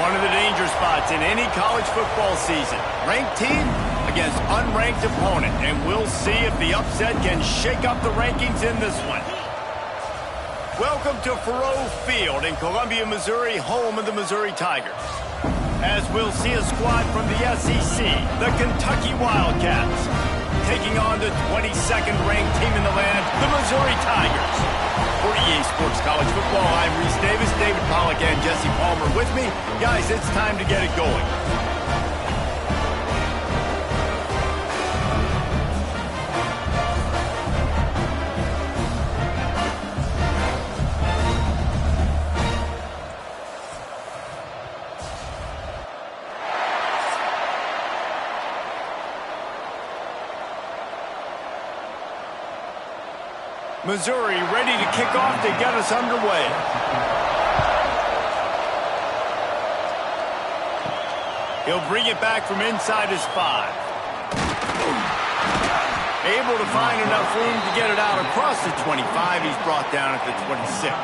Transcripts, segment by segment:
One of the danger spots in any college football season. Ranked team against unranked opponent. And we'll see if the upset can shake up the rankings in this one. Welcome to Faurot Field in Columbia, Missouri, home of the Missouri Tigers. As we'll see a squad from the SEC, the Kentucky Wildcats, taking on the 22nd ranked team in the land, the Missouri Tigers. For EA Sports College Football, I'm Reese Davis, David Pollack, and Jesse Palmer with me. Guys, it's time to get it going. Missouri ready to kick off to get us underway. He'll bring it back from inside his 5. Able to find enough room to get it out across the 25. He's brought down at the 26.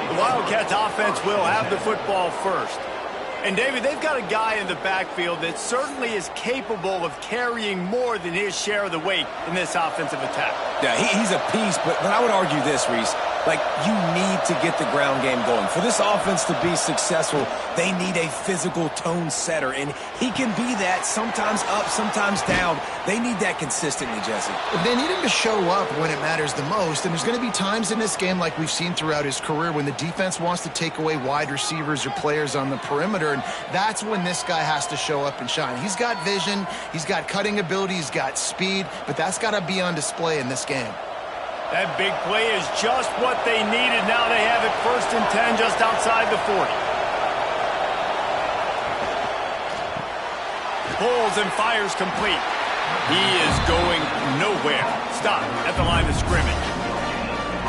The Wildcats offense will have the football first. And, David, they've got a guy in the backfield that certainly is capable of carrying more than his share of the weight in this offensive attack. Yeah, he's a piece, but I would argue this, Reese. Like, you need to get the ground game going. For this offense to be successful, they need a physical tone setter, and he can be that, sometimes up, sometimes down. They need that consistently, Jesse. They need him to show up when it matters the most, and there's going to be times in this game like we've seen throughout his career when the defense wants to take away wide receivers or players on the perimeter, and that's when this guy has to show up and shine. He's got vision, he's got cutting ability, he's got speed, but that's got to be on display in this game. That big play is just what they needed. Now they have it 1st and 10 just outside the 40. Pulls and fires complete. He is going nowhere. Stop at the line of scrimmage.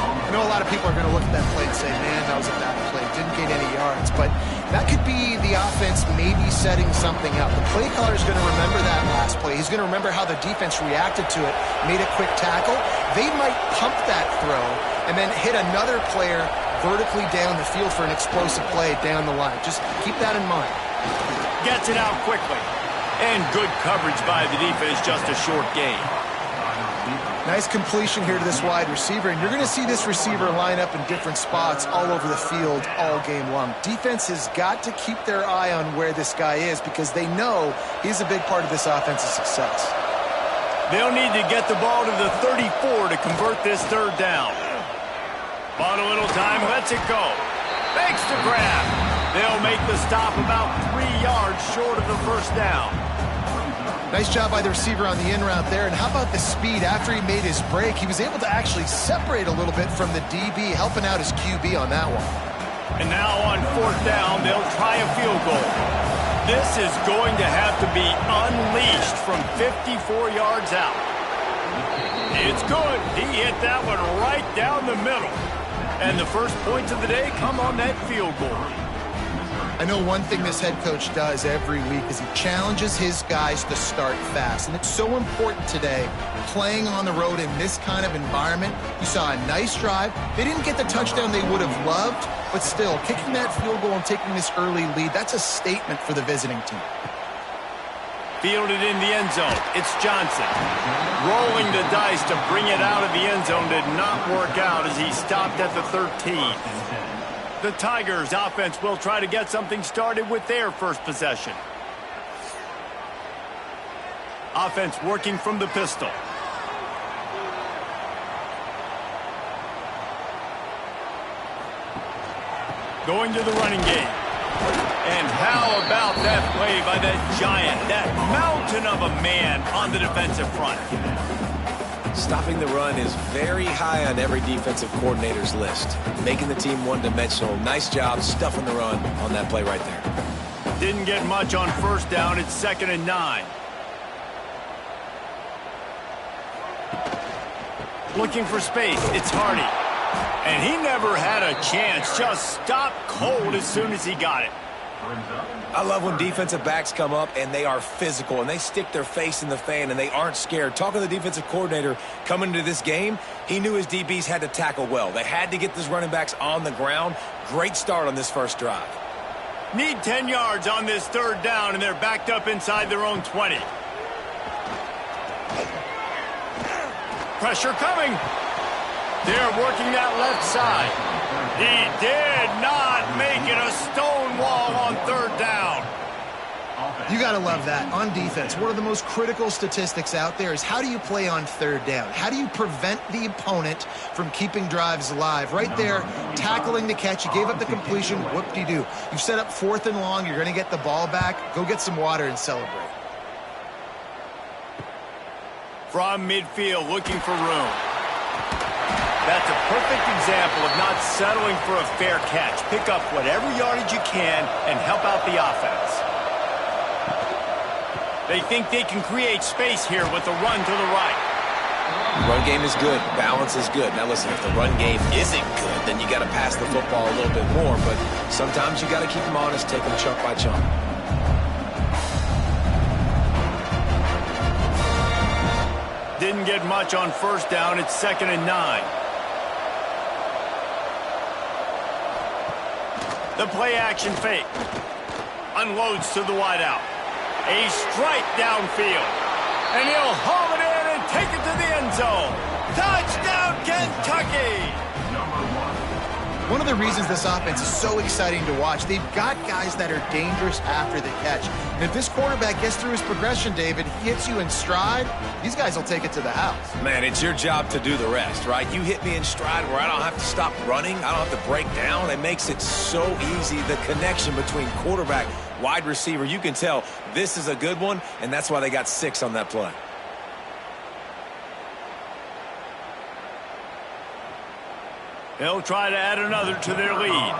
I know a lot of people are going to look at that play and say, man, that was a bad play. Didn't gain any yards. But that could be the offense maybe setting something up. The play caller is going to remember that last play. He's going to remember how the defense reacted to it, made a quick tackle. They might pump that throw and then hit another player vertically down the field for an explosive play down the line. Just keep that in mind. Gets it out quickly. And good coverage by the defense, just a short gain. Nice completion here to this wide receiver, and you're going to see this receiver line up in different spots all over the field all game long. Defense has got to keep their eye on where this guy is because they know he's a big part of this offensive success. They'll need to get the ball to the 34 to convert this 3rd down. Bought a little time, lets it go. Makes the grab. They'll make the stop about 3 yards short of the 1st down. Nice job by the receiver on the in route there. And how about the speed? After he made his break, he was able to actually separate a little bit from the DB, helping out his QB on that one. And now on 4th down, they'll try a field goal. This is going to have to be unleashed from 54 yards out. It's good. He hit that one right down the middle. And the first points of the day come on that field goal. I know one thing this head coach does every week is he challenges his guys to start fast. And it's so important today, playing on the road in this kind of environment. You saw a nice drive. They didn't get the touchdown they would have loved, but still, kicking that field goal and taking this early lead, that's a statement for the visiting team. Fielded in the end zone. It's Johnson. Rolling the dice to bring it out of the end zone did not work out as he stopped at the 13. The Tigers offense will try to get something started with their first possession. Offense working from the pistol. Going to the running game. And how about that play by that giant, that mountain of a man on the defensive front? Stopping the run is very high on every defensive coordinator's list. Making the team one-dimensional. Nice job stuffing the run on that play right there. Didn't get much on 1st down. It's 2nd and 9. Looking for space. It's Hardy. And he never had a chance. Just stopped cold as soon as he got it. I love when defensive backs come up and they are physical and they stick their face in the fan and they aren't scared. Talking to the defensive coordinator coming into this game, he knew his DBs had to tackle well. They had to get these running backs on the ground. Great start on this first drive. Need 10 yards on this third down, and they're backed up inside their own 20. Pressure coming. They're working that left side. He did not make it a stone wall on third down. You got to love that. On defense, one of the most critical statistics out there is how do you play on third down? How do you prevent the opponent from keeping drives alive? Right there, tackling the catch. You gave up the completion. Whoop-de-doo. You've set up 4th and long. You're going to get the ball back. Go get some water and celebrate. From midfield, looking for room. That's a perfect example of not settling for a fair catch. Pick up whatever yardage you can and help out the offense. They think they can create space here with the run to the right. Run game is good. Balance is good. Now listen, if the run game isn't good, then you got to pass the football a little bit more. But sometimes you got to keep them honest, take them chunk by chunk. Didn't get much on first down. It's 2nd and 9. The play action fake. Unloads to the wideout. A strike downfield. And he'll haul it in and take it to the end zone. Touchdown, Kentucky! One of the reasons this offense is so exciting to watch, they've got guys that are dangerous after the catch. And if this quarterback gets through his progression, David, hits you in stride, these guys will take it to the house. Man, it's your job to do the rest, right? You hit me in stride where I don't have to stop running. I don't have to break down. It makes it so easy. The connection between quarterback, wide receiver, you can tell this is a good one, and that's why they got 6 on that play. They'll try to add another to their lead.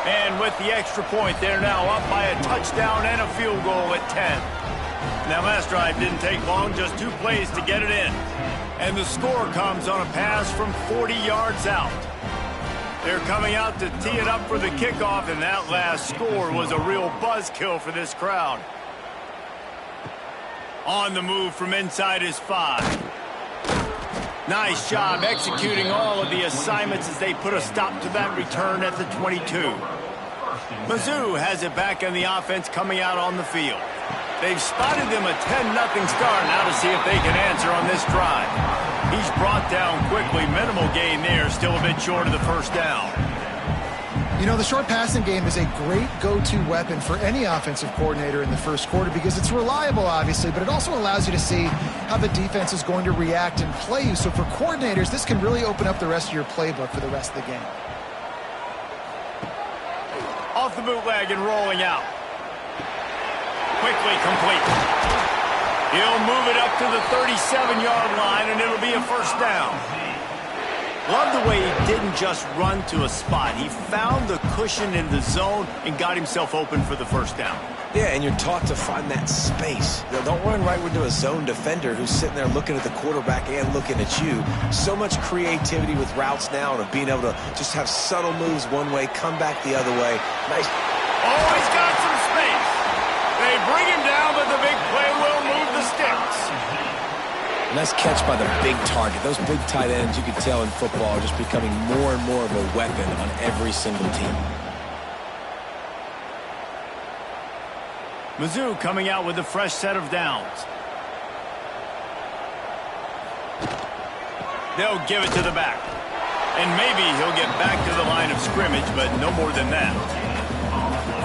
And with the extra point, they're now up by a touchdown and a field goal at 10. Now, last drive didn't take long, just 2 plays to get it in. And the score comes on a pass from 40 yards out. They're coming out to tee it up for the kickoff, and that last score was a real buzzkill for this crowd. On the move from inside his 5. Nice job executing all of the assignments as they put a stop to that return at the 22. Mizzou has it back in the offense coming out on the field. They've spotted them a 10-0 start now to see if they can answer on this drive. He's brought down quickly. Minimal gain there, still a bit short of the first down. You know, the short passing game is a great go-to weapon for any offensive coordinator in the first quarter because it's reliable, obviously, but it also allows you to see how the defense is going to react and play you. So for coordinators, this can really open up the rest of your playbook for the rest of the game. Off the bootleg and rolling out. Quickly complete. He'll move it up to the 37-yard line, and it'll be a first down. Love the way he didn't just run to a spot. He found the cushion in the zone and got himself open for the first down. Yeah, and you're taught to find that space. Don't run right into a zone defender who's sitting there looking at the quarterback and looking at you. So much creativity with routes now and of being able to just have subtle moves one way, come back the other way. Nice. Oh, he's got some space. They bring him down, but the big play will move the sticks. Nice catch by the big target. Those big tight ends, you can tell in football, are just becoming more and more of a weapon on every single team. Mizzou coming out with a fresh set of downs. They'll give it to the back. And maybe he'll get back to the line of scrimmage, but no more than that.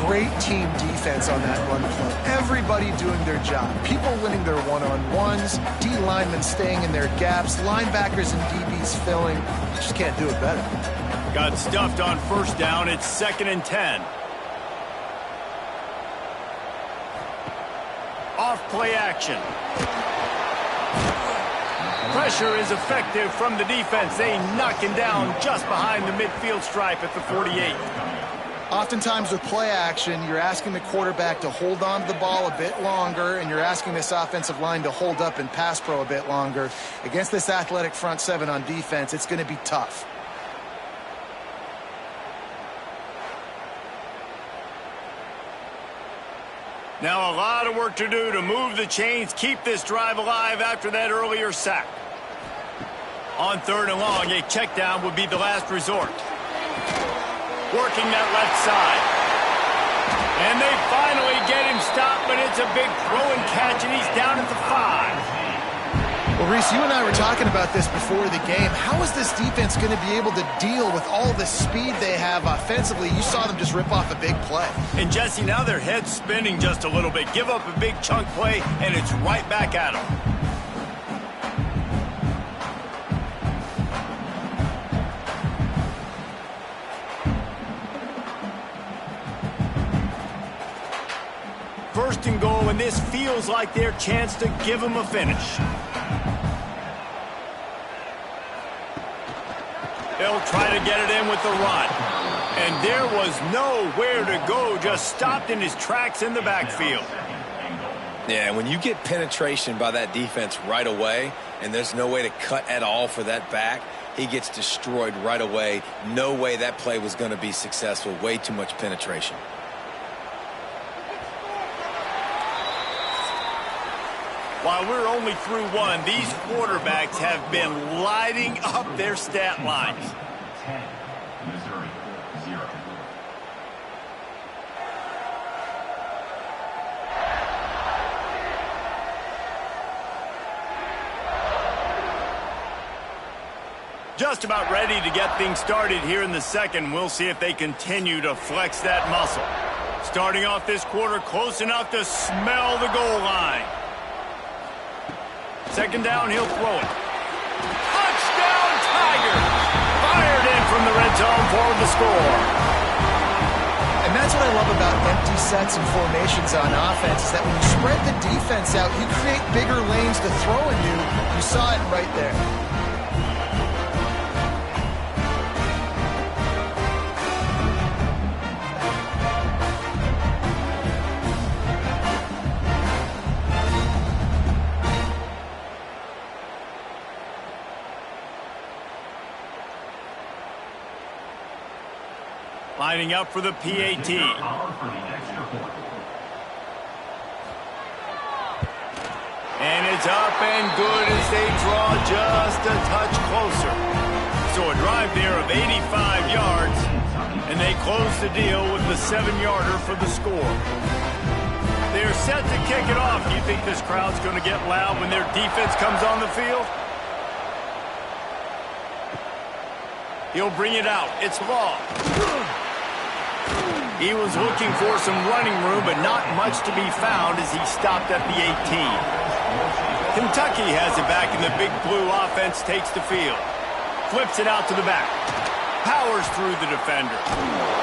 Great team defense on that run play. Everybody doing their job. People winning their one-on-ones, D linemen staying in their gaps, linebackers and DBs filling. You just can't do it better. Got stuffed on first down. It's 2nd and 10. Off play action. Pressure is effective from the defense. They knock him down just behind the midfield stripe at the 48. Oftentimes with play action, you're asking the quarterback to hold on to the ball a bit longer, and you're asking this offensive line to hold up and pass pro a bit longer. Against this athletic front seven on defense, it's going to be tough. Now a lot of work to do to move the chains, keep this drive alive after that earlier sack. On 3rd and long, a check down would be the last resort. Working that left side. And they finally get him stopped, but it's a big throw and catch, and he's down at the 5. Well, Reese, you and I were talking about this before the game. How is this defense going to be able to deal with all the speed they have offensively? You saw them just rip off a big play. And, Jesse, now their head's spinning just a little bit. Give up a big chunk play, and it's right back at them. First and goal, and this feels like their chance to give them a finish. They'll try to get it in with the run. And there was nowhere to go, just stopped in his tracks in the backfield. Yeah, when you get penetration by that defense right away, and there's no way to cut at all for that back, he gets destroyed right away. No way that play was going to be successful. Way too much penetration. While we're only through one, these quarterbacks have been lighting up their stat lines. 10, Missouri, 0. Just about ready to get things started here in the second. We'll see if they continue to flex that muscle. Starting off this quarter close enough to smell the goal line. Second down, he'll throw it. Touchdown, Tiger! Fired in from the red zone for the score. And that's what I love about empty sets and formations on offense, is that when you spread the defense out, you create bigger lanes to throw into. You saw it right there. Lining up for the PAT. And it's up and good as they draw just a touch closer. So a drive there of 85 yards, and they close the deal with the 7-yarder for the score. They're set to kick it off. Do you think this crowd's going to get loud when their defense comes on the field? He'll bring it out. It's Law. He was looking for some running room, but not much to be found as he stopped at the 18. Kentucky has it back, and the big blue offense takes the field. Flips it out to the back. Powers through the defender.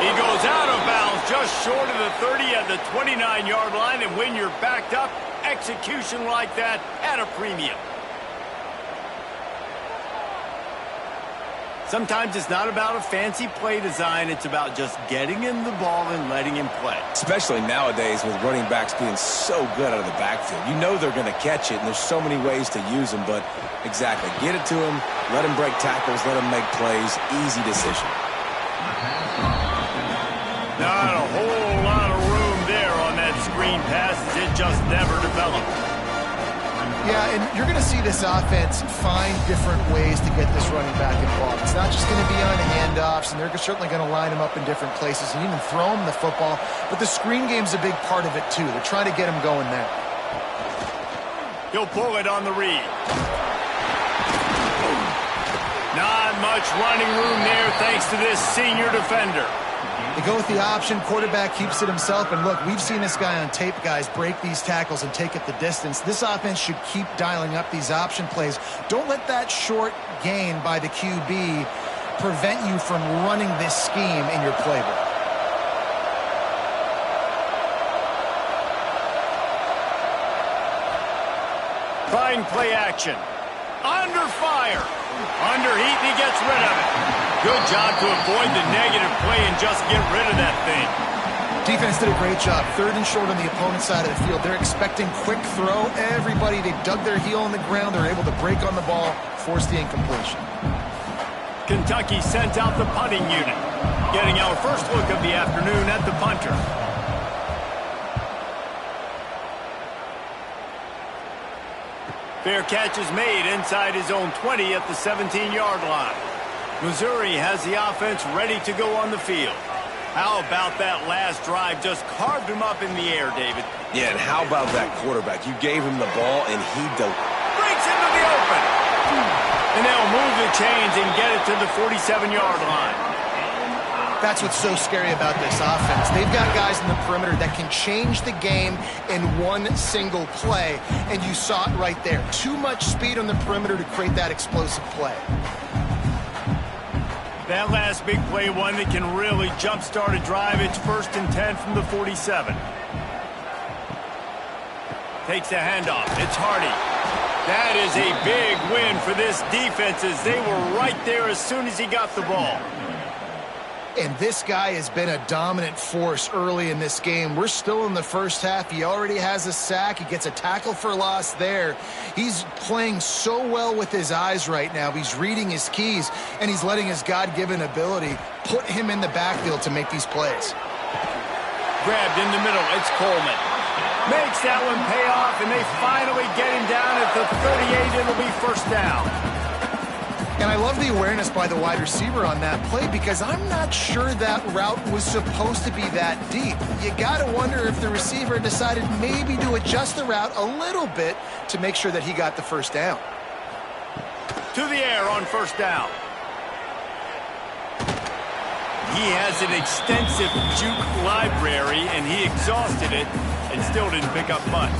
He goes out of bounds just short of the 30 at the 29-yard line, and when you're backed up, execution like that at a premium. Sometimes it's not about a fancy play design. It's about just getting him the ball and letting him play. Especially nowadays with running backs being so good out of the backfield. You know they're going to catch it, and there's so many ways to use them. But exactly, get it to him, let him break tackles, let him make plays. Easy decision. Not a whole lot of room there on that screen pass as it just never developed. Yeah, and you're going to see this offense find different ways to get this running back involved. It's not just going to be on handoffs, and they're certainly going to line him up in different places and even throw him the football. But the screen game's a big part of it, too. They're trying to get him going there. He'll pull it on the read. Not much running room there thanks to this senior defender. They go with the option. Quarterback keeps it himself. And look, we've seen this guy on tape, guys, break these tackles and take it the distance. This offense should keep dialing up these option plays. Don't let that short gain by the QB prevent you from running this scheme in your playbook. Trying play action. Under fire. Under heat, and he gets rid of it. Good job to avoid the negative play and just get rid of that thing. Defense did a great job. 3rd and short on the opponent's side of the field. They're expecting quick throw. Everybody, they dug their heel on the ground. They're able to break on the ball, force the incompletion. Kentucky sent out the punting unit. Getting our first look of the afternoon at the punter. Fair catch is made inside his own 20 at the 17-yard line. Missouri has the offense ready to go on the field. How about that last drive? Just carved him up in the air, David. Yeah, and how about that quarterback? You gave him the ball, and he breaks into the open. And they'll move the chains and get it to the 47-yard line. That's what's so scary about this offense. They've got guys in the perimeter that can change the game in one single play, and you saw it right there. Too much speed on the perimeter to create that explosive play. That last big play, one that can really jumpstart a drive. It's 1st and 10 from the 47. Takes the handoff. It's Hardy. That is a big win for this defense as they were right there as soon as he got the ball. And this guy has been a dominant force early in this game. We're still in the first half. He already has a sack. He gets a tackle for loss there. He's playing so well with his eyes right now. He's reading his keys, and he's letting his God-given ability put him in the backfield to make these plays. Grabbed in the middle. It's Coleman. Makes that one pay off, and they finally get him down at the 38. It'll be 1st down. And I love the awareness by the wide receiver on that play because I'm not sure that route was supposed to be that deep. You got to wonder if the receiver decided maybe to adjust the route a little bit to make sure that he got the 1st down. To the air on 1st down. He has an extensive juke library, and he exhausted it and still didn't pick up much.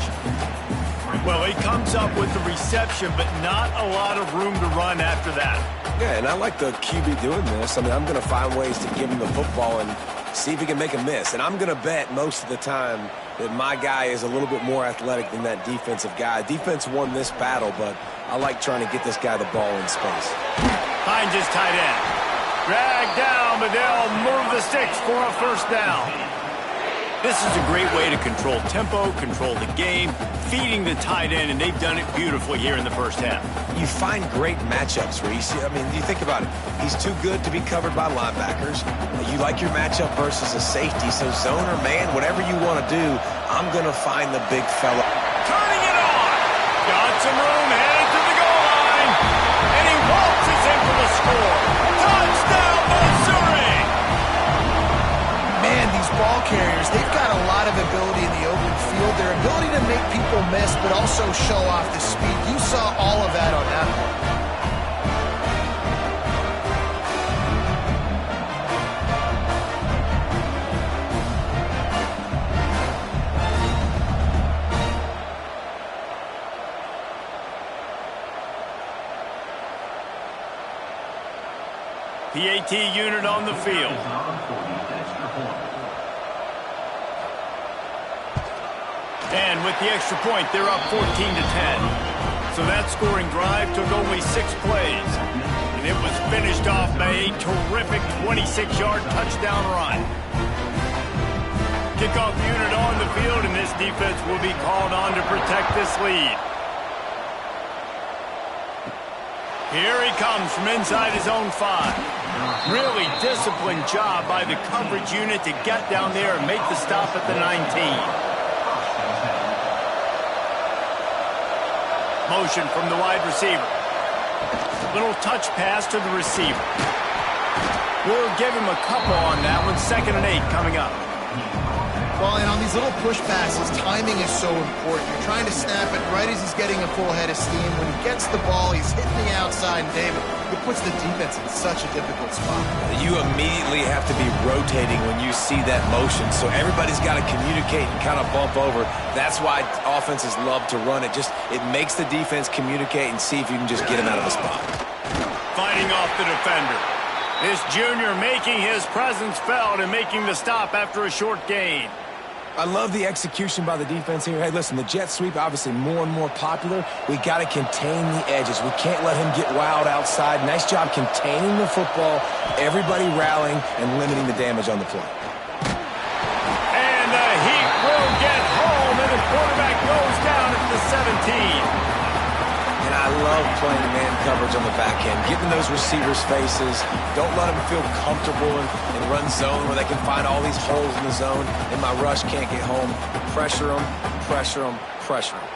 Well, he comes up with the reception, but not a lot of room to run after that. Yeah, and I like the QB doing this. I mean, I'm going to find ways to give him the football and see if he can make a miss. And I'm going to bet most of the time that my guy is a little bit more athletic than that defensive guy. Defense won this battle, but I like trying to get this guy the ball in space. Finds his tight end. Dragged down, but they'll move the sticks for a 1st down. This is a great way to control tempo, control the game, feeding the tight end, and they've done it beautifully here in the 1st half. You find great matchups, Reese. I mean, you think about it. He's too good to be covered by linebackers. You like your matchup versus a safety, so zone or man, whatever you want to do, I'm going to find the big fella. Turning it on. Got some room, headed to the goal line, and he waltzes in for the score. Touchdown, Missouri! Man, these ball carriers, they've got a lot of ability in the open field. Their ability to make people miss, but also show off the speed. You saw all of that on that one. PAT unit on the field. And with the extra point, they're up 14 to 10. So that scoring drive took only 6 plays. And it was finished off by a terrific 26-yard touchdown run. Kickoff unit on the field, and this defense will be called on to protect this lead. Here he comes from inside his own 5. Really disciplined job by the coverage unit to get down there and make the stop at the 19. Motion from the wide receiver. Little touch pass to the receiver. We'll give him a couple on that one. 2nd and 8 coming up. Well, and on these little push passes, timing is so important. You're trying to snap it right as he's getting a full head of steam. When he gets the ball, he's hitting the outside, and David, it puts the defense in such a difficult spot. You immediately have to be rotating when you see that motion, so everybody's got to communicate and kind of bump over. That's why offenses love to run it. It makes the defense communicate and see if you can just get him out of the spot. Fighting off the defender. This junior making his presence felt and making the stop after a short gain. I love the execution by the defense here. Hey, listen, the jet sweep, obviously more and more popular. We got to contain the edges. We can't let him get wild outside. Nice job containing the football, everybody rallying and limiting the damage on the play. And the Heat will get home, and the quarterback goes down at the 17. And I love playing man coverage on the back end, getting those receivers' faces. Don't let them feel comfortable in run zone where they can find all these holes in the zone, and my rush can't get home. Pressure them, pressure them, pressure them.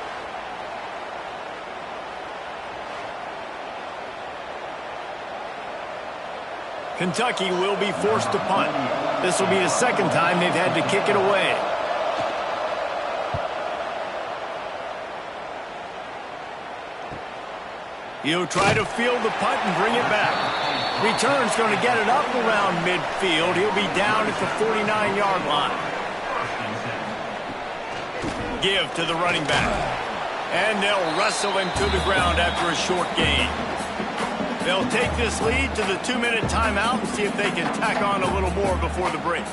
Kentucky will be forced to punt. This will be the second time they've had to kick it away. He'll try to field the punt and bring it back. Return's going to get it up around midfield. He'll be down at the 49-yard line. Give to the running back. And they'll wrestle him to the ground after a short gain. They'll take this lead to the 2-minute timeout and see if they can tack on a little more before the break.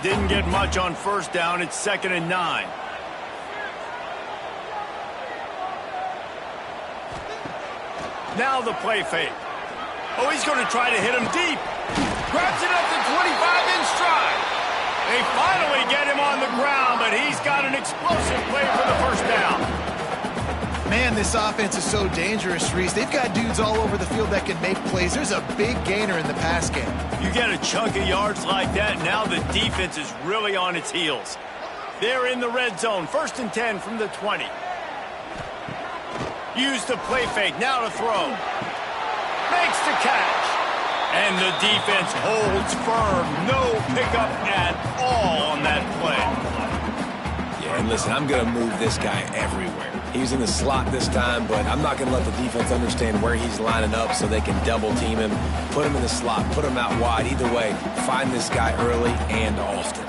Didn't get much on first down. It's 2nd and 9. Now the play fake. Oh, he's going to try to hit him deep. Grabs it up to 25 in stride. They finally get him on the ground, but he's got an explosive play for the first down. Man, this offense is so dangerous, Reese. They've got dudes all over the field that can make plays. There's a big gainer in the pass game. You get a chunk of yards like that, now the defense is really on its heels. They're in the red zone. 1st and 10 from the 20. Use the play fake. Now to throw. Makes the catch. And the defense holds firm. No pickup at all on that play. Yeah, and listen, I'm going to move this guy everywhere. He's in the slot this time, but I'm not going to let the defense understand where he's lining up so they can double team him, put him in the slot, put him out wide. Either way, find this guy early and often.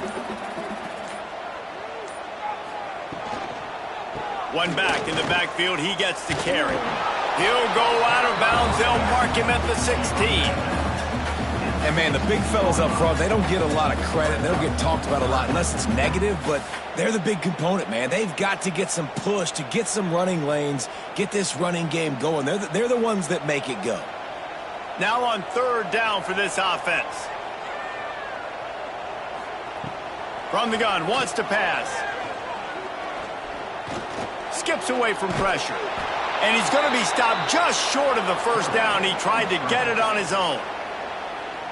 One back in the backfield. He gets the carry. He'll go out of bounds. They'll mark him at the 16. And, man, the big fellas up front, they don't get a lot of credit. They don't get talked about a lot unless it's negative, but they're the big component, man. They've got to get some push, to get some running lanes, get this running game going. They're the ones that make it go. Now on 3rd down for this offense. From the gun, wants to pass. Skips away from pressure. And he's going to be stopped just short of the first down. He tried to get it on his own.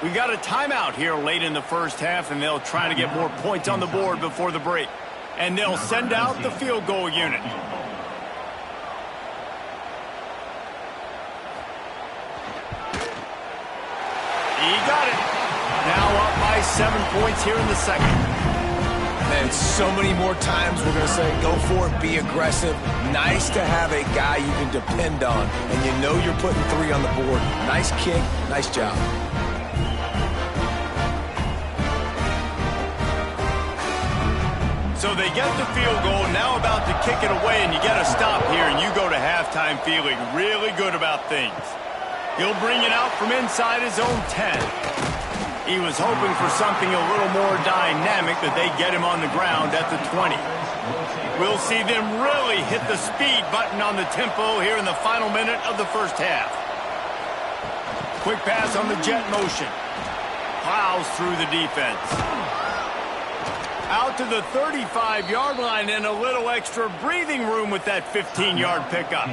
We got a timeout here late in the first half, and they'll try to get more points on the board before the break. And they'll send out the field goal unit. He got it. Now up by 7 points here in the second. And so many more times we're going to say, go for it, be aggressive. Nice to have a guy you can depend on, and you know you're putting 3 on the board. Nice kick, nice job. So they get the field goal, now about to kick it away, and you get a stop here, and you go to halftime feeling really good about things. He'll bring it out from inside his own 10. He was hoping for something a little more dynamic, but they get him on the ground at the 20. We'll see them really hit the speed button on the tempo here in the final minute of the first half. Quick pass on the jet motion. Plows through the defense. Out to the 35-yard line and a little extra breathing room with that 15-yard pickup.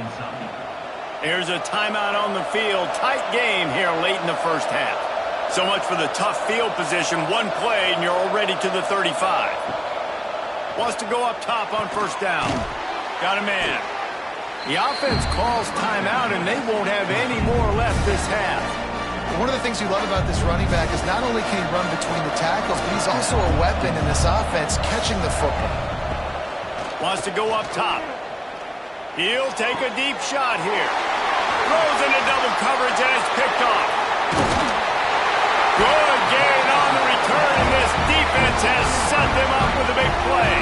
There's a timeout on the field. Tight game here late in the first half. So much for the tough field position. One play and you're already to the 35. Wants to go up top on first down. Got a man. The offense calls timeout and they won't have any more left this half. One of the things you love about this running back is not only can he run between the tackles, but he's also a weapon in this offense catching the football. Wants to go up top. He'll take a deep shot here. Throws into double coverage and it's picked off. Good gain on the return, and this defense has set them up with a big play.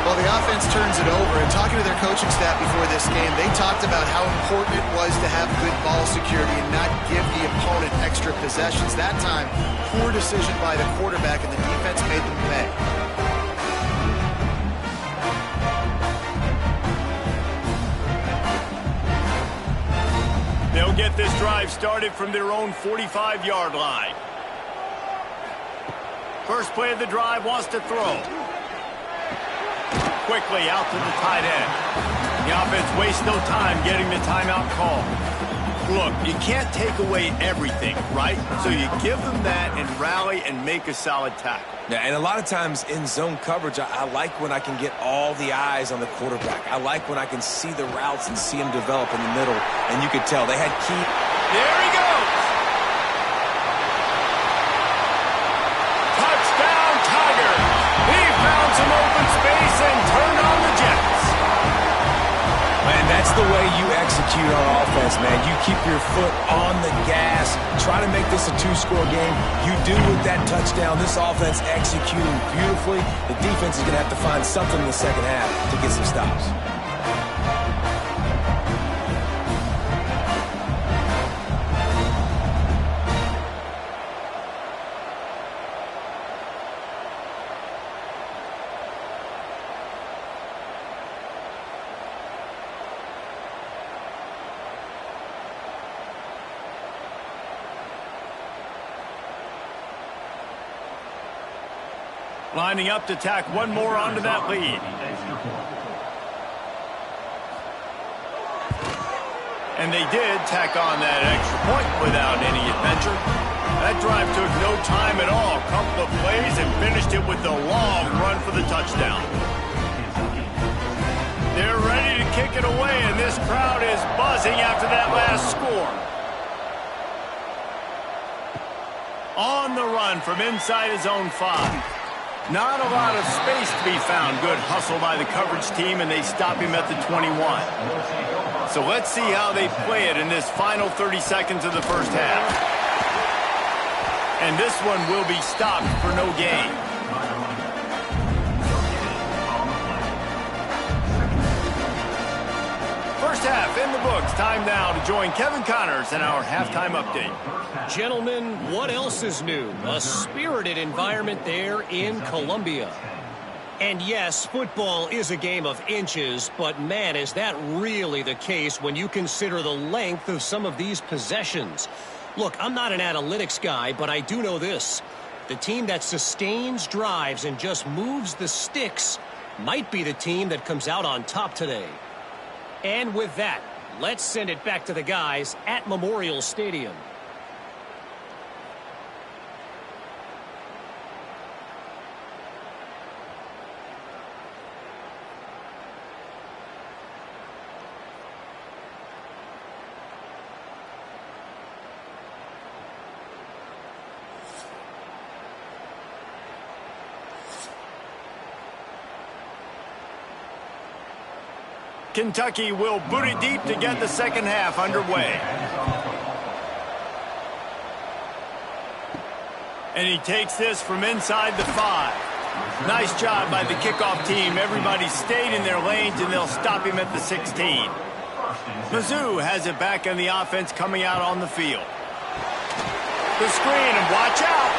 Well, the offense turns it over, and talking to their coaching staff before this game, they talked about how important it was to have good ball security and not give the opponent extra possessions. That time, poor decision by the quarterback, and the defense made them pay. They'll get this drive started from their own 45-yard line. First play of the drive, wants to throw. Quickly out to the tight end. The offense wastes no time getting the timeout call. Look, you can't take away everything, right? So you give them that and rally and make a solid tackle. Yeah, and a lot of times in zone coverage, I like when I can get all the eyes on the quarterback. I like when I can see the routes and see them develop in the middle. And you could tell they had key. There he goes. Touchdown, Tigers. He found some open space and turned on the Jets. Man, that's the way you execute on offense, man. You keep your foot on the gas. Try to make this a two-score game. You do with that touchdown. This offense executing beautifully. The defense is going to have to find something in the second half to get some stops. Lining up to tack one more onto that lead. And they did tack on that extra point without any adventure. That drive took no time at all. Couple of plays and finished it with a long run for the touchdown. They're ready to kick it away, and this crowd is buzzing after that last score. On the run from inside his own 5. Not a lot of space to be found. Good hustle by the coverage team, and they stop him at the 21. So let's see how they play it in this final 30 seconds of the first half. And this one will be stopped for no gain. First half in the books. Time now to join Kevin Connors in our halftime update. Gentlemen, what else is new? A spirited environment there in Columbia. And yes, football is a game of inches, but man, is that really the case when you consider the length of some of these possessions. Look, I'm not an analytics guy, but I do know this. The team that sustains drives and just moves the sticks might be the team that comes out on top today. And with that, let's send it back to the guys at Memorial Stadium. Kentucky will boot it deep to get the second half underway. And he takes this from inside the 5. Nice job by the kickoff team. Everybody stayed in their lanes, and they'll stop him at the 16. Mizzou has it back on the offense coming out on the field. The screen, and watch out.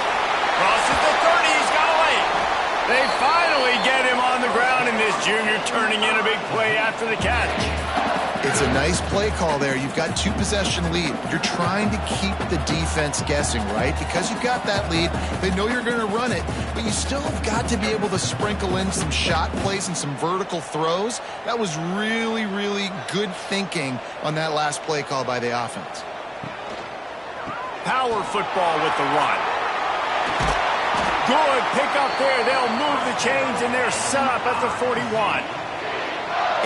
Crosses the 30. He's got a lane. They finally get him on the ground, and this junior turning in a big play after the catch. It's a nice play call there. You've got 2-possession lead. You're trying to keep the defense guessing, right? Because you've got that lead. They know you're going to run it, but you still have got to be able to sprinkle in some shot plays and some vertical throws. That was really, really good thinking on that last play call by the offense. Power football with the run. Good pick up there. They'll move the chains, and they're set up at the 41.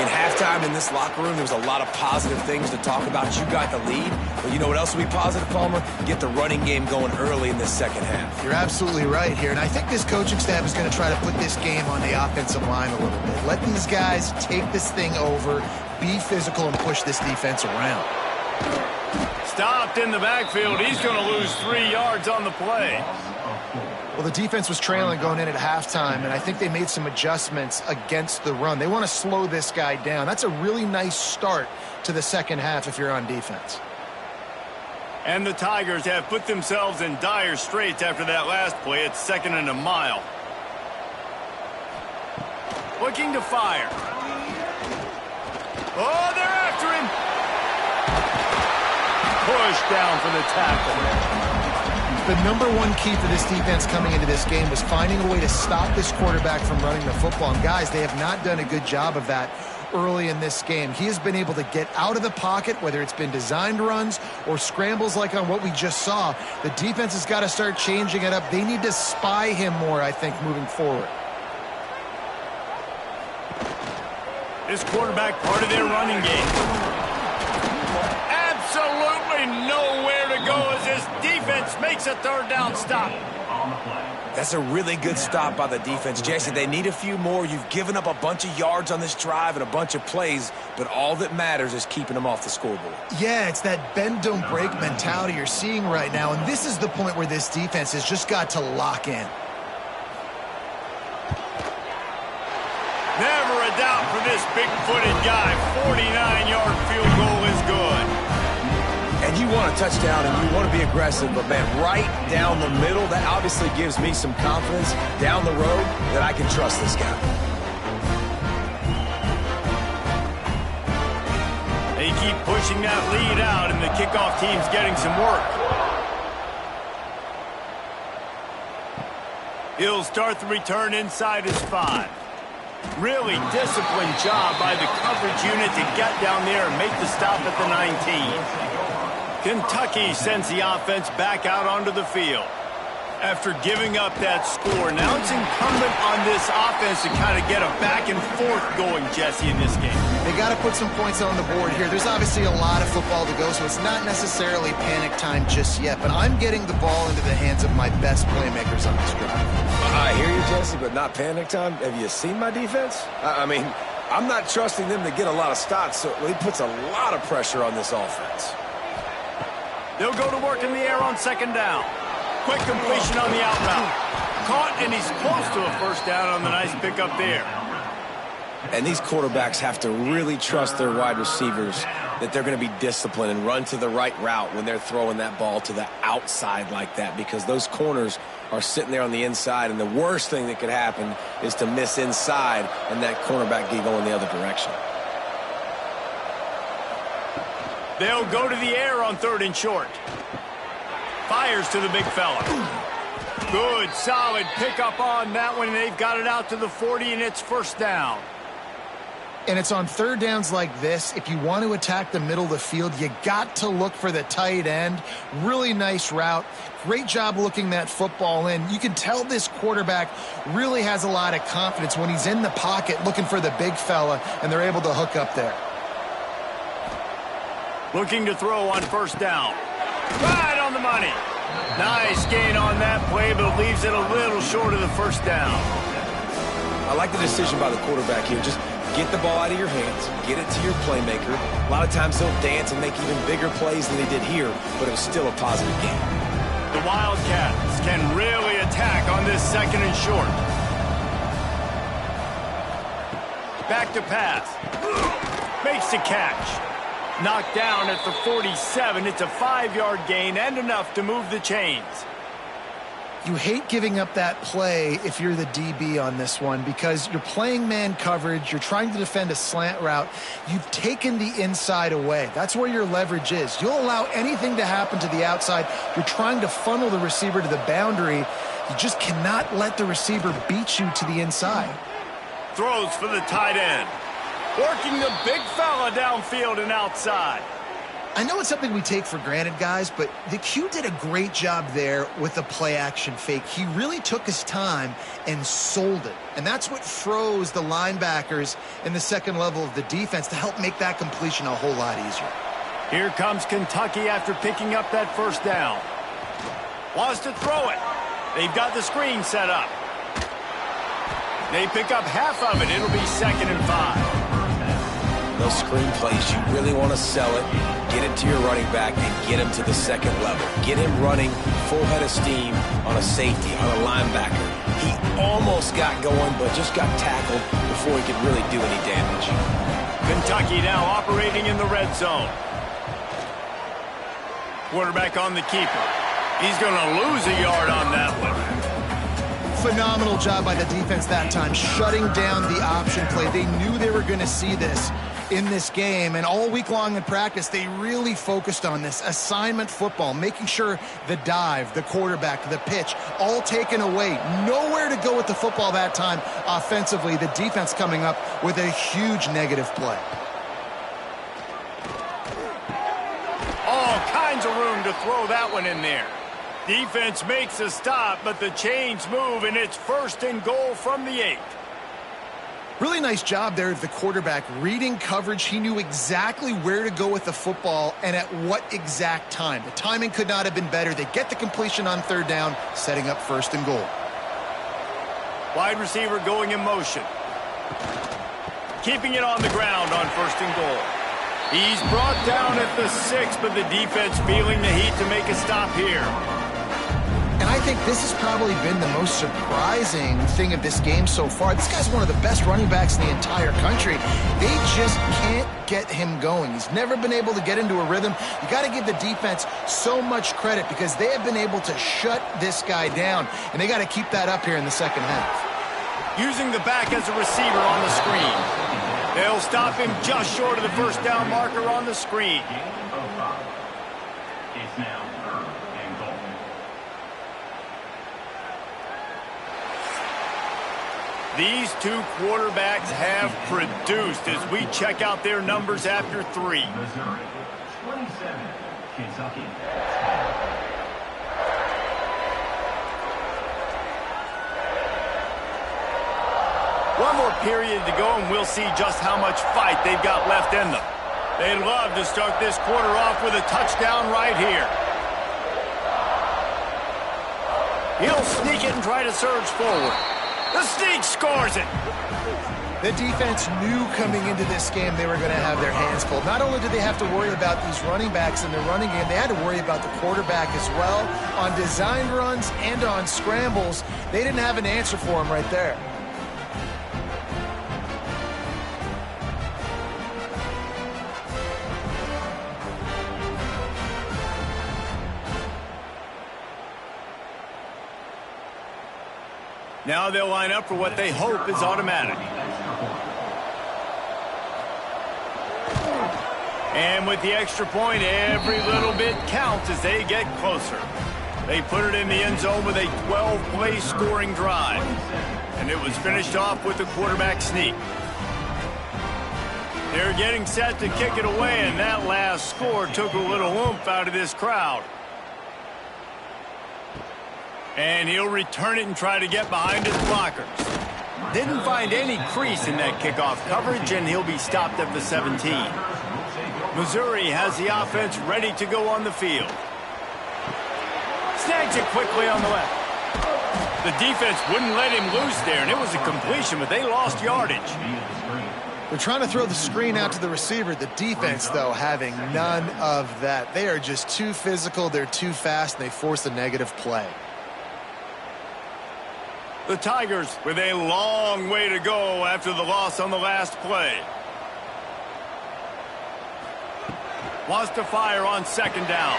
In halftime in this locker room, there was a lot of positive things to talk about. You got the lead, but you know what else will be positive, Palmer? Get the running game going early in this second half. You're absolutely right here, and I think this coaching staff is going to try to put this game on the offensive line a little bit. Let these guys take this thing over, be physical, and push this defense around. Stopped in the backfield. He's going to lose 3 yards on the play. Well, the defense was trailing going in at halftime, and I think they made some adjustments against the run. They want to slow this guy down. That's a really nice start to the second half if you're on defense. And the Tigers have put themselves in dire straits after that last play. It's 2nd and a mile. Looking to fire. Oh, they're after him. Push down for the tackle. The number one key for this defense coming into this game was finding a way to stop this quarterback from running the football. And guys, they have not done a good job of that early in this game. He has been able to get out of the pocket, whether it's been designed runs or scrambles like on what we just saw. The defense has got to start changing it up. They need to spy him more, I think, moving forward. This quarterback part of their running game. Absolutely nowhere to go as this defense makes a third down stop. That's a really good stop by the defense. Jesse, they need a few more. You've given up a bunch of yards on this drive and a bunch of plays, but all that matters is keeping them off the scoreboard. Yeah, it's that bend, don't break mentality you're seeing right now, and this is the point where this defense has just got to lock in. Never a doubt for this big-footed guy. 49-yard field goal is good. And you want a touchdown and you want to be aggressive, but, man, right down the middle, that obviously gives me some confidence down the road that I can trust this guy. They keep pushing that lead out, and the kickoff team's getting some work. He'll start the return inside his 5. Really disciplined job by the coverage unit to get down there and make the stop at the 19. Kentucky sends the offense back out onto the field. After giving up that score, now it's incumbent on this offense to kind of get a back and forth going, Jesse, in this game. They got to put some points on the board here. There's obviously a lot of football to go, so it's not necessarily panic time just yet, but I'm getting the ball into the hands of my best playmakers on this drive. I hear you, Jesse, but not panic time. Have you seen my defense? I mean, I'm not trusting them to get a lot of stops, so he puts a lot of pressure on this offense. They'll go to work in the air on second down. Quick completion on the out route. Caught, and he's close to a first down on the nice pickup there. And these quarterbacks have to really trust their wide receivers that they're going to be disciplined and run to the right route when they're throwing that ball to the outside like that, because those corners are sitting there on the inside, and the worst thing that could happen is to miss inside and that cornerback get going the other direction. They'll go to the air on 3rd and short. Fires to the big fella. Good, solid pickup on that one. They've got it out to the 40, and it's first down. And it's on third downs like this. If you want to attack the middle of the field, you got to look for the tight end. Really nice route. Great job looking that football in. You can tell this quarterback really has a lot of confidence when he's in the pocket looking for the big fella, and they're able to hook up there. Looking to throw on first down. Right on the money. Nice gain on that play, but it leaves it a little short of the first down. I like the decision by the quarterback here. Just get the ball out of your hands, get it to your playmaker. A lot of times they'll dance and make even bigger plays than they did here, but it was still a positive game. The Wildcats can really attack on this 2nd and short. Back to pass. Makes the catch. Knocked down at the 47. It's a 5-yard gain and enough to move the chains. You hate giving up that play if you're the DB on this one, because you're playing man coverage, you're trying to defend a slant route, you've taken the inside away. That's where your leverage is. You'll allow anything to happen to the outside. You're trying to funnel the receiver to the boundary. You just cannot let the receiver beat you to the inside. Throws for the tight end. Working the big fella downfield and outside. I know it's something we take for granted, guys, but the Q did a great job there with the play-action fake. He really took his time and sold it. And that's what froze the linebackers in the second level of the defense to help make that completion a whole lot easier. Here comes Kentucky after picking up that first down. Wants to throw it. They've got the screen set up. They pick up half of it. It'll be 2nd and 5. Those screen plays, you really want to sell it, get it to your running back, and get him to the second level. Get him running full head of steam on a safety, on a linebacker. He almost got going, but just got tackled before he could really do any damage. Kentucky now operating in the red zone. Quarterback on the keeper. He's going to lose a yard on that one. Phenomenal job by the defense that time, shutting down the option play. They knew they were going to see this. in this game, and all week long in practice, they really focused on this assignment football, making sure the dive, the quarterback, the pitch, all taken away. Nowhere to go with the football that time offensively. The defense coming up with a huge negative play. All kinds of room to throw that one in there. Defense makes a stop, but the chains move, and it's 1st and goal from the 8. Really nice job there of the quarterback reading coverage. He knew exactly where to go with the football and at what exact time. The timing could not have been better. They get the completion on 3rd down, setting up 1st and goal. Wide receiver going in motion. Keeping it on the ground on 1st and goal. He's brought down at the 6, but the defense feeling the heat to make a stop here. And I think this has probably been the most surprising thing of this game so far. This guy's one of the best running backs in the entire country. They just can't get him going. He's never been able to get into a rhythm. You got to give the defense so much credit because they have been able to shut this guy down, and they got to keep that up here in the second half. Using the back as a receiver on the screen. They'll stop him just short of the 1st down marker on the screen. It's now 3rd and goal. These two quarterbacks have produced as we check out their numbers after 3. Missouri 27, Kentucky 10. One more period to go, and we'll see just how much fight they've got left in them. They'd love to start this quarter off with a touchdown right here. He'll sneak it and try to surge forward. The sneak scores it. The defense knew coming into this game they were going to have their hands full. Not only did they have to worry about these running backs in the running game, they had to worry about the quarterback as well. On designed runs and on scrambles, they didn't have an answer for him right there. Now they'll line up for what they hope is automatic. And with the extra point, every little bit counts as they get closer. They put it in the end zone with a 12-play scoring drive. And it was finished off with a quarterback sneak. They're getting set to kick it away, and that last score took a little oomph out of this crowd. And he'll return it and try to get behind his blockers. Didn't find any crease in that kickoff coverage, and he'll be stopped at the 17. Missouri has the offense ready to go on the field. Snags it quickly on the left. The defense wouldn't let him loose there, and it was a completion, but they lost yardage. They're trying to throw the screen out to the receiver. The defense, though, having none of that. They are just too physical, they're too fast, and they force a negative play. The Tigers with a long way to go after the loss on the last play. Wants to fire on 2nd down.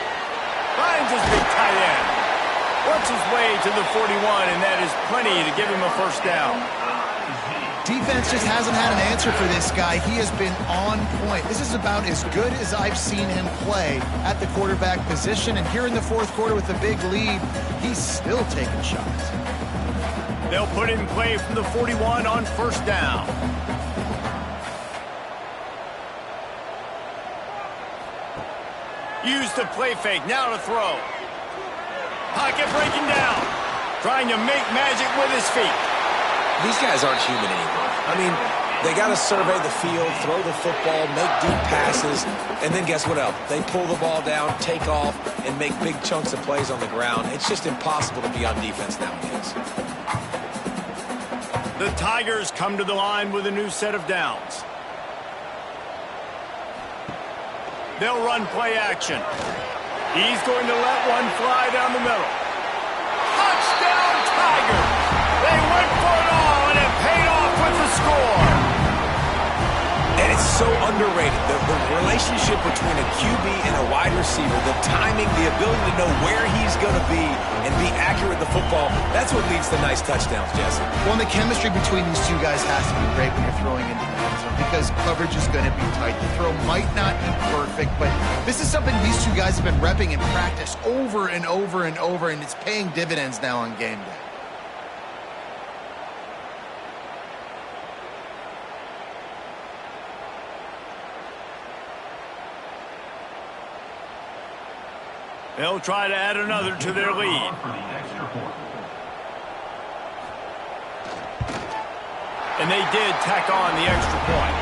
Finds his big tight end. Works his way to the 41, and that is plenty to give him a 1st down. Defense just hasn't had an answer for this guy. He has been on point. This is about as good as I've seen him play at the quarterback position. And here in the 4th quarter with a big lead, he's still taking shots. They'll put in play from the 41 on 1st down. Use the play fake, now to throw. Pocket breaking down. Trying to make magic with his feet. These guys aren't human anymore. I mean, they got to survey the field, throw the football, make deep passes, and then guess what else? They pull the ball down, take off, and make big chunks of plays on the ground. It's just impossible to be on defense nowadays. The Tigers come to the line with a new set of downs. They'll run play action. He's going to let one fly down the middle. Touchdown, Tigers! They went for it all, and it paid off with the score. And it's so underrated. The relationship between a QB and a wide receiver, the timing, the ability to know where he's going to be and be accurate with the football, that's what leads to nice touchdowns, Jesse. Well, and the chemistry between these two guys has to be great when you're throwing into the end zone because coverage is going to be tight. The throw might not be perfect, but this is something these two guys have been repping in practice over and over and over, and it's paying dividends now on game day. They'll try to add another to their lead. And they did tack on the extra point.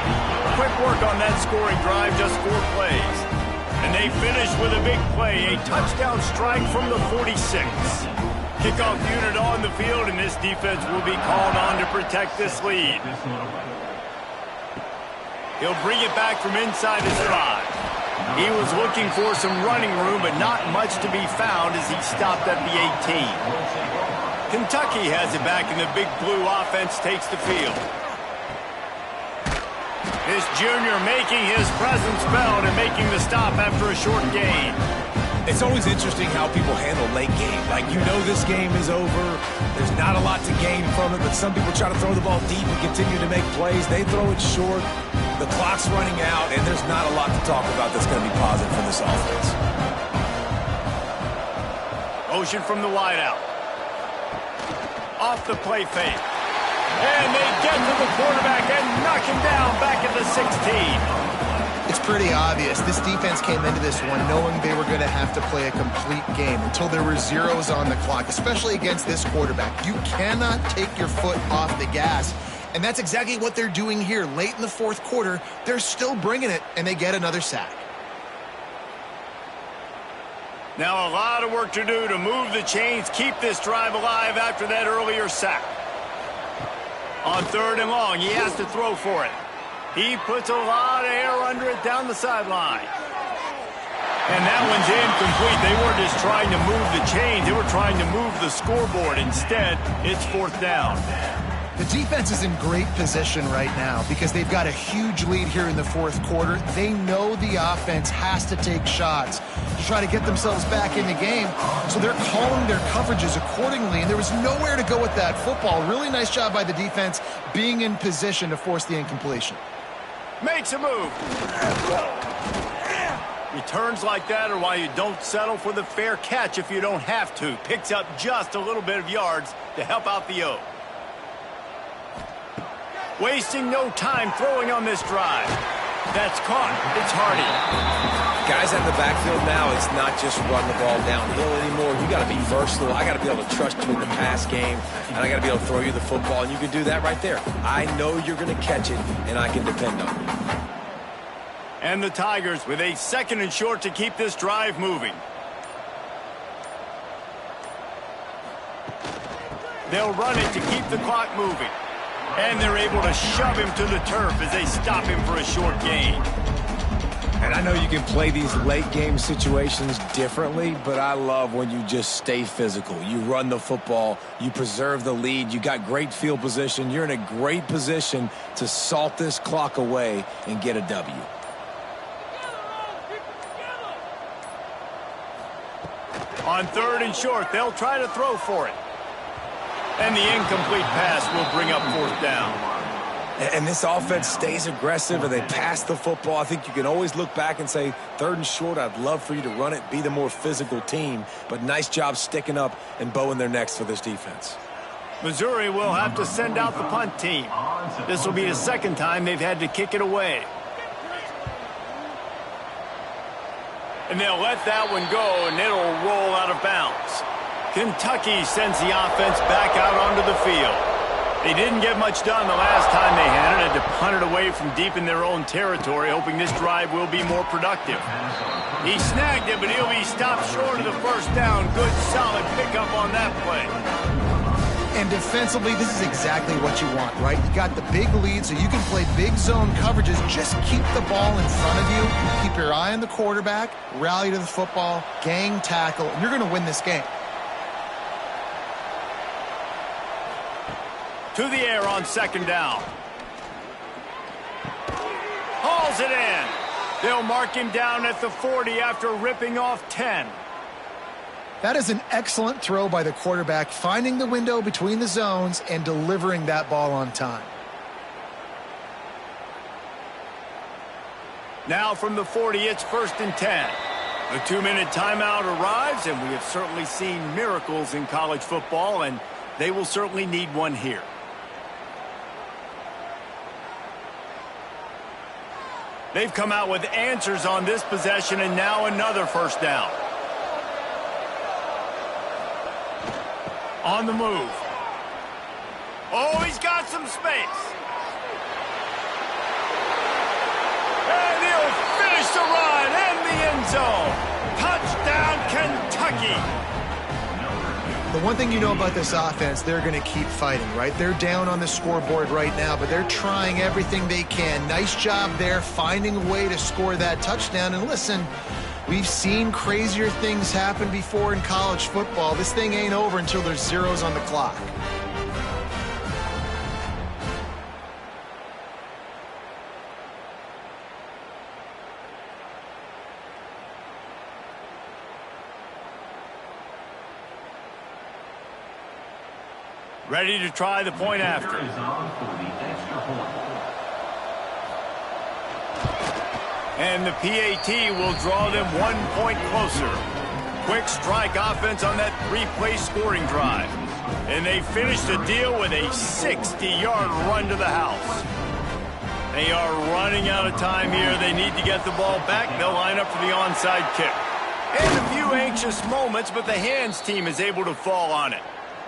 Quick work on that scoring drive, just 4 plays. And they finish with a big play, a touchdown strike from the 46. Kickoff unit on the field, and this defense will be called on to protect this lead. He'll bring it back from inside his 5. He was looking for some running room, but not much to be found as he stopped at the 18. Kentucky has it back, and the big blue offense takes the field. This junior making his presence felt and making the stop after a short gain. It's always interesting how people handle late game. Like, you know this game is over. There's not a lot to gain from it, but some people try to throw the ball deep and continue to make plays. They throw it short. The clock's running out, and there's not a lot to talk about that's going to be positive from this offense. Motion from the wideout. Off the play fake. And they get to the quarterback and knock him down back at the 16. It's pretty obvious. This defense came into this one knowing they were going to have to play a complete game until there were zeros on the clock, especially against this quarterback. You cannot take your foot off the gas, and that's exactly what they're doing here. Late in the 4th quarter, they're still bringing it, and they get another sack. Now a lot of work to do to move the chains, keep this drive alive after that earlier sack. On 3rd and long, he has to throw for it. He puts a lot of air under it down the sideline. And that one's incomplete. They weren't just trying to move the chains. They were trying to move the scoreboard. Instead, it's 4th down. The defense is in great position right now because they've got a huge lead here in the 4th quarter. They know the offense has to take shots to try to get themselves back in the game, so they're calling their coverages accordingly, and there was nowhere to go with that football. Really nice job by the defense being in position to force the incompletion. Makes a move. Returns like that are why you don't settle for the fair catch if you don't have to. Picks up just a little bit of yards to help out the O. Wasting no time throwing on this drive. That's caught. It's Hardy. Guys at the backfield now, it's not just run the ball downhill anymore. You got to be versatile. I got to be able to trust you in the pass game, and I got to be able to throw you the football, and you can do that right there. I know you're going to catch it, and I can depend on you. And the Tigers with a 2nd and short to keep this drive moving. They'll run it to keep the clock moving. And they're able to shove him to the turf as they stop him for a short gain. And I know you can play these late game situations differently, but I love when you just stay physical. You run the football, you preserve the lead, you got great field position, you're in a great position to salt this clock away and get a W. On 3rd and short, they'll try to throw for it. And the incomplete pass will bring up 4th down. And this offense stays aggressive and they pass the football. I think you can always look back and say, 3rd and short, I'd love for you to run it, be the more physical team. But nice job sticking up and bowing their necks for this defense. Missouri will have to send out the punt team. This will be the 2nd time they've had to kick it away. And they'll let that one go, and it'll roll out of bounds. Kentucky sends the offense back out onto the field. They didn't get much done the last time they had it. Had to punt it away from deep in their own territory, hoping this drive will be more productive. He snagged it, but he'll be stopped short of the 1st down. Good, solid pickup on that play. And defensively, this is exactly what you want, right? You got the big lead, so you can play big zone coverages. Just keep the ball in front of you. Keep your eye on the quarterback, rally to the football, gang tackle, and you're going to win this game. To the air on 2nd down. drills it in. They'll mark him down at the 40 after ripping off 10. That is an excellent throw by the quarterback, finding the window between the zones and delivering that ball on time. Now from the 40, it's 1st and 10. The 2-minute timeout arrives, and we have certainly seen miracles in college football, and they will certainly need one here. They've come out with answers on this possession, and now another 1st down. On the move. Oh, he's got some space. And he'll finish the run in the end zone. Touchdown, Kentucky. The one thing you know about this offense, they're going to keep fighting, right? They're down on the scoreboard right now, but they're trying everything they can. Nice job there, finding a way to score that touchdown. And listen, we've seen crazier things happen before in college football. This thing ain't over until there's zeros on the clock. Ready to try the point after. And the PAT will draw them 1 point closer. Quick strike offense on that 3-play scoring drive. And they finish the deal with a 60-yard run to the house. They are running out of time here. They need to get the ball back. They'll line up for the onside kick. And a few anxious moments, but the hands team is able to fall on it.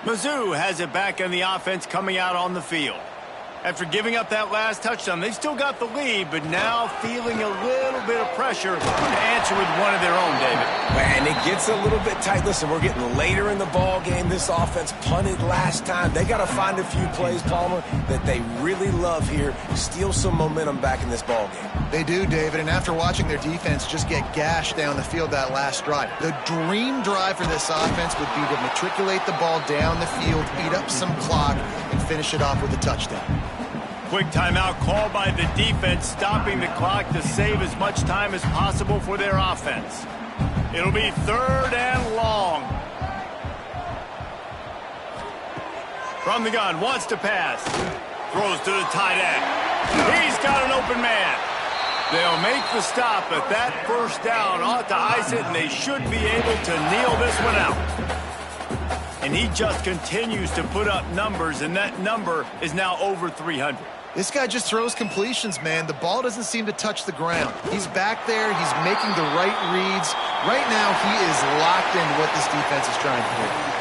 Mizzou has it back in the offense coming out on the field. After giving up that last touchdown, they still got the lead, but now feeling a little bit of pressure to answer with one of their own, David. And it gets a little bit tight. Listen, we're getting later in the ball game. This offense punted last time. They got to find a few plays, Palmer, that they really love here. Steal some momentum back in this ball game. They do, David, and after watching their defense just get gashed down the field that last drive, the dream drive for this offense would be to matriculate the ball down the field, eat up some clock, and finish it off with a touchdown. Quick timeout called by the defense, stopping the clock to save as much time as possible for their offense. It'll be 3rd and long. From the gun, wants to pass. Throws to the tight end. He's got an open man. They'll make the stop, but that 1st down ought to ice it, and they should be able to kneel this one out. And he just continues to put up numbers, and that number is now over 300. This guy just throws completions, man. The ball doesn't seem to touch the ground. He's back there. He's making the right reads. Right now, he is locked into what this defense is trying to do.